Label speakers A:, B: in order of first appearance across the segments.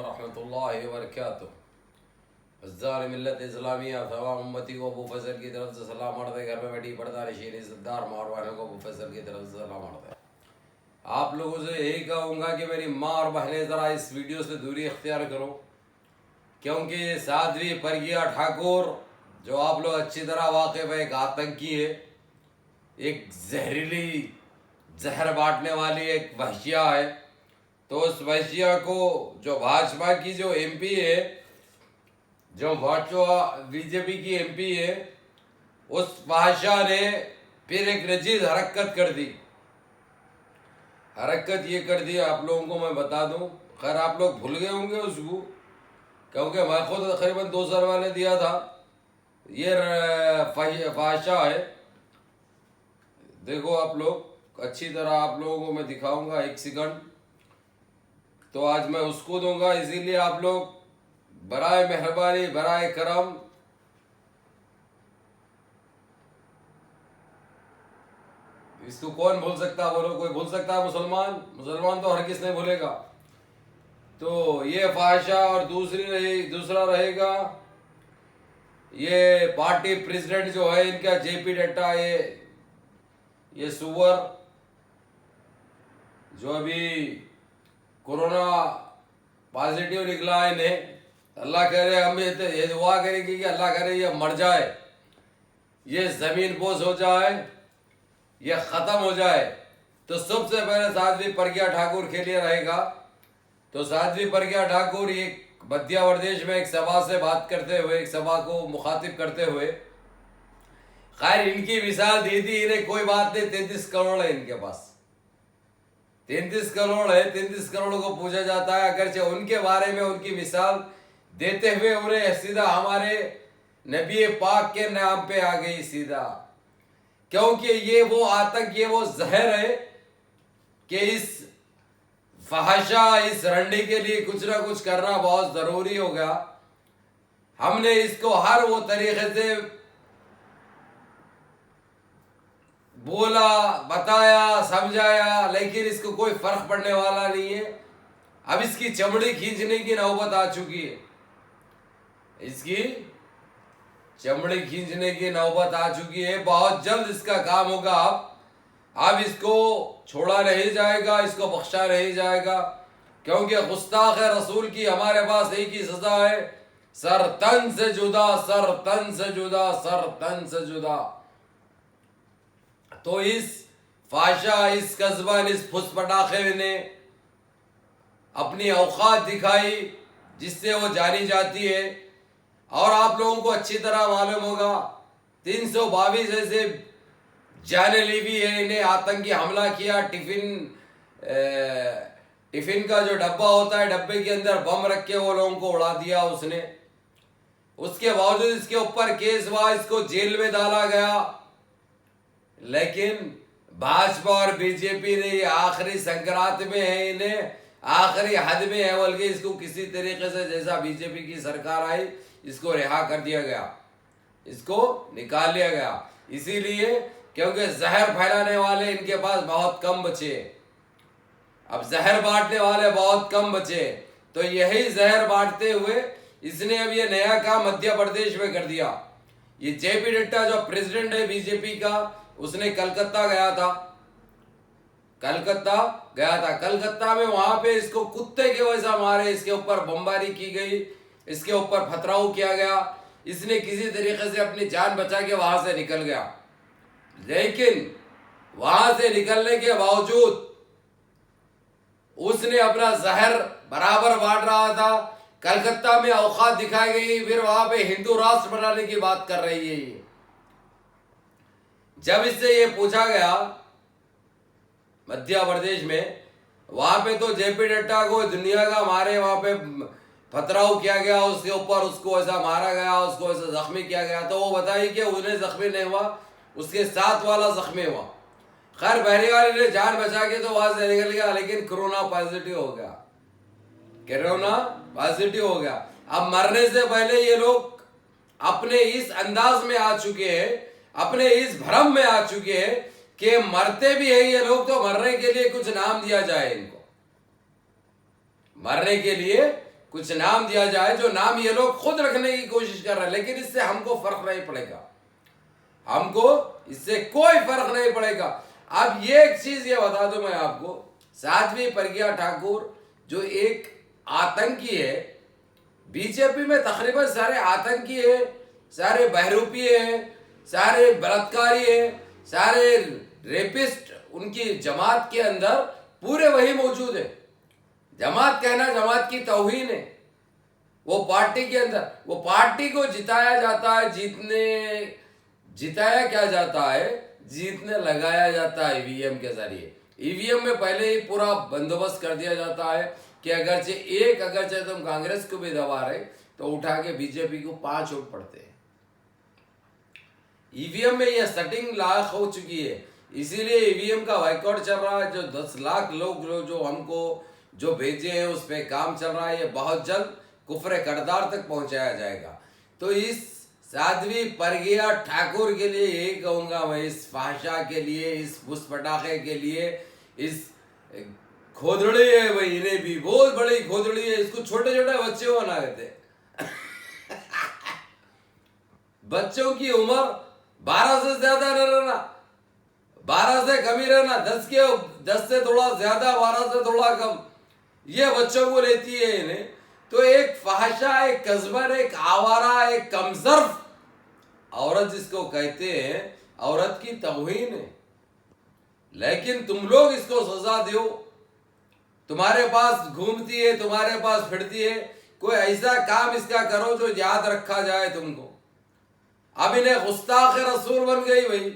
A: रहमतुल्लाहि व बरकातुहू मिल्लत इस्लामिया तमाम उम्मती को अबू फैसल की तरफ से सलाम अर्ज़ है। घर में बैठी पर्दा नशीन इज़्ज़तदार मार वालों को अबू फैसल की तरफ से सलाम अर्ज़ है। आप लोगों से यही कहूँगा कि मेरी माँ और बहनें ज़रा इस वीडियो से दूरी इख्तियार करो, क्योंकि साध्वी प्रज्ञा ठाकुर जो आप लोग अच्छी तरह वाकिफ़ है, एक आतंकी है, एक जहरीली जहर बांटने वाली एक वहशिया है। तो उस वहशिया को जो भाजपा की जो एमपी है, जो भाजपा बीजेपी की एमपी है, उस वहशिया ने फिर एक नजीज हरकत कर दी। हरकत ये कर दी, आप लोगों को मैं बता दूं, खैर आप लोग भूल गए होंगे उसको, क्योंकि मैं खुद तकरीबन 2 साल पहले दिया था। ये फाहिशा है, देखो आप लोग अच्छी तरह, आप लोगों को मैं दिखाऊंगा 1 सेकंड। तो आज मैं उसको दूंगा, इसीलिए आप लोग बराए मेहरबानी बराए करम इसको कौन भूल सकता, बोलो कोई भूल सकता है? मुसलमान तो हर किस नहीं भूलेगा। तो ये फाहिशा, और दूसरा रहेगा ये पार्टी प्रेसिडेंट जो है इनका जेपी नड्डा, ये सुअर जो अभी कोरोना पॉजिटिव निकला है इन्हें, अल्लाह करे, हम ये दुआ करेंगे कि अल्लाह करे ये मर जाए, ये जमीन बोझ हो जाए, ये खत्म हो जाए। तो सबसे पहले साध्वी प्रज्ञा ठाकुर के लिए रहेगा। तो साध्वी प्रज्ञा ठाकुर एक मध्य प्रदेश में एक सभा से बात करते हुए, एक सभा को मुखातिब करते हुए, खैर इनकी मिसाल दी थी इन्हें, कोई बात नहीं, 33 करोड़ है इनके पास, 33 करोड़ है। 33 करोड़ को पूछा जाता है, अगरचे उनके बारे में उनकी मिसाल देते हुए उन्हें सीधा हमारे नबी पाक के नाम पे आ गई सीधा, क्योंकि ये वो आतंक, ये वो जहर है कि इस फहशा, इस रंडी के लिए कुछ ना कुछ करना बहुत जरूरी होगा। हमने इसको हर वो तरीके से बोला, बताया, समझाया, लेकिन इसको कोई फर्क पड़ने वाला नहीं है। अब इसकी चमड़ी खींचने की नौबत आ चुकी है, इसकी चमड़ी खींचने की नौबत आ चुकी है। बहुत जल्द इसका काम होगा। अब इसको छोड़ा नहीं जाएगा, इसको बख्शा नहीं जाएगा, क्योंकि गुस्ताख रसूल की हमारे पास एक ही सजा है, सर तन से जुदा, सर तन से जुदा, सर तन से जुदा। तो इस फाशा, इस कस्बा, इस फुसपटाखे ने अपनी औकात दिखाई, जिससे वो जानी जाती है। और आप लोगों को अच्छी तरह मालूम होगा 322 ऐसे जाने ली भी है इन्हें, आतंकी हमला किया। टिफिन का जो डब्बा होता है, डब्बे के अंदर बम रख के वो लोगों को उड़ा दिया उसने। उसके बावजूद इसके ऊपर केस हुआ, इसको जेल में डाला गया। लेकिन भाजपा और बीजेपी ने ये आखिरी संक्रांत में है, इन्हें आखिरी हद में है, बल्कि इसको किसी तरीके से, जैसा बीजेपी की सरकार आई, इसको रिहा कर दिया गया, इसको निकाल लिया गया। इसीलिए क्योंकि जहर फैलाने वाले इनके पास बहुत कम बचे, अब जहर बांटने वाले बहुत कम बचे। तो यही जहर बांटते हुए इसने अब ये नया काम मध्य प्रदेश में कर दिया। ये जेपी नड्डा जो प्रेसिडेंट है बीजेपी का, उसने कलकत्ता गया था, कलकत्ता में वहां पे इसको कुत्ते के वैसा मारे, इसके ऊपर बमबारी की गई, इसके ऊपर पथराव किया गया। इसने किसी तरीके से अपनी जान बचा के वहां से निकल गया, लेकिन वहां से निकलने के बावजूद उसने अपना जहर बराबर बांट रहा था। कलकत्ता में औकात दिखाई गई, फिर वहां पे हिंदू राष्ट्र बनाने की बात कर रही है ये। जब इससे ये पूछा गया मध्य प्रदेश में, वहां पे तो जेपी नड्डा को दुनिया का मारे, वहां पे पथराव किया गया उसके ऊपर, उसको ऐसा मारा गया, उसको ऐसा जख्मी किया गया। तो वो बताइए कि उन्हें जख्मी नहीं हुआ, उसके साथ वाला जख्मी हुआ। खैर बहरहाल ने जान बचा के तो वहां से निकल गया, लेकिन कोरोना पॉजिटिव हो गया, कोरोना पॉजिटिव हो गया। अब मरने से पहले ये लोग अपने इस अंदाज में आ चुके हैं, अपने इस भ्रम में आ चुके हैं कि मरते भी है ये लोग, तो मरने के लिए कुछ नाम दिया जाए इनको, मरने के लिए कुछ नाम दिया जाए, जो नाम ये लोग खुद रखने की कोशिश कर रहे हैं, लेकिन इससे हमको फर्क नहीं पड़ेगा, हमको इससे कोई फर्क नहीं पड़ेगा। अब ये एक चीज ये बता दूं मैं आपको, साध्वी प्रज्ञा ठाकुर जो एक आतंकी है, बीजेपी में तकरीबन सारे आतंकी है, सारे बहरूपी है, सारे बलात्कारी है, सारे रेपिस्ट उनकी जमात के अंदर पूरे वही मौजूद है। जमात कहना जमात की तौहीन है। वो पार्टी के अंदर, वो पार्टी को जिताया जाता है, जिताया क्या जाता है, जीतने लगाया जाता है ईवीएम के जरिए। ईवीएम में पहले ही पूरा बंदोबस्त कर दिया जाता है कि अगरचे तुम कांग्रेस को भी दबा रहे तो उठा के बीजेपी को 5 वोट पड़ते हैं। ईवीएम में यह सेटिंग लाख हो चुकी है, इसीलिए ईवीएम का बाइकआउट चल रहा है। जो 10 लाख लोग जो हमको जो भेजे हैं उस पर काम चल रहा है, ये बहुत जल्द कुफ्र करदार तक पहुंचाया जाएगा। तो इस साध्वी प्रज्ञा ठाकुर के लिए यही कहूंगा मैं, इस फाहशा के लिए, इस बुस पटाखे के लिए, इस खोदड़ी है भाई, इन्हें भी बहुत बड़ी खोदड़ी है, इसको छोटे छोटे बच्चे को बना देते बच्चों की उम्र 12 से ज्यादा न रहना, 12 से कम ही रहना, 10 से थोड़ा ज्यादा, 12 से थोड़ा कम, ये बच्चों को लेती है इन्हें। तो एक फाहशा, एक कस्बर, एक आवारा, एक कमजर्फ औरत जिसको कहते हैं, औरत की तौहीन है। लेकिन तुम लोग इसको सजा दो, तुम्हारे पास घूमती है, तुम्हारे पास फिरती है, कोई ऐसा काम इसका करो जो याद रखा जाए तुमको। अब इन्हें गुस्ताख रसूल बन गई भाई।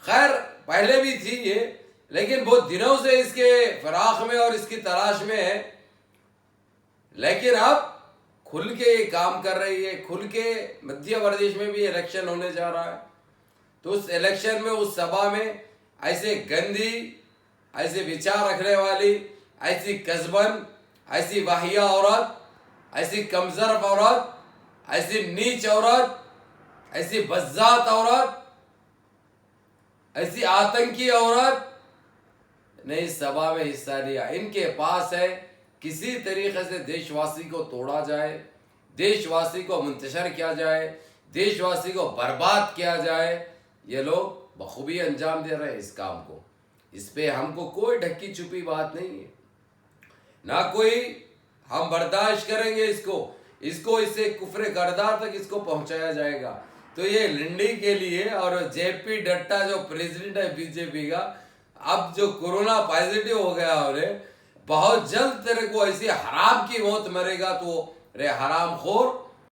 A: खैर पहले भी थी ये, लेकिन बहुत दिनों से इसके फराख में और इसकी तलाश में है, लेकिन अब खुल के ये काम कर रही है। खुल के मध्य प्रदेश में भी इलेक्शन होने जा रहा है, तो उस इलेक्शन में, उस सभा में ऐसे गंदी, ऐसे विचार रखने वाली, ऐसी कस्बन, ऐसी वाहिया औरत, ऐसी कमजोर औरत, ऐसी नीच औरत, ऐसी बज्जात औरत, ऐसी आतंकी औरत ने इस सभा में हिस्सा लिया। इनके पास है किसी तरीके से देशवासी को तोड़ा जाए, देशवासी को मुंतशर किया जाए, देशवासी को बर्बाद किया जाए। ये लोग बखूबी अंजाम दे रहे हैं इस काम को। इस पे हमको कोई ढक्की छुपी बात नहीं है, ना कोई हम बर्दाश्त करेंगे इसको इससे कुफ्र करदार तक इसको पहुंचाया जाएगा। तो ये लिंडी के लिए, और जेपी नड्डा जो प्रेसिडेंट है बीजेपी का, अब जो कोरोना पॉजिटिव हो गया, और बहुत जल्द तेरे को ऐसी हराम की मौत मरेगा तो रे हराम खोर।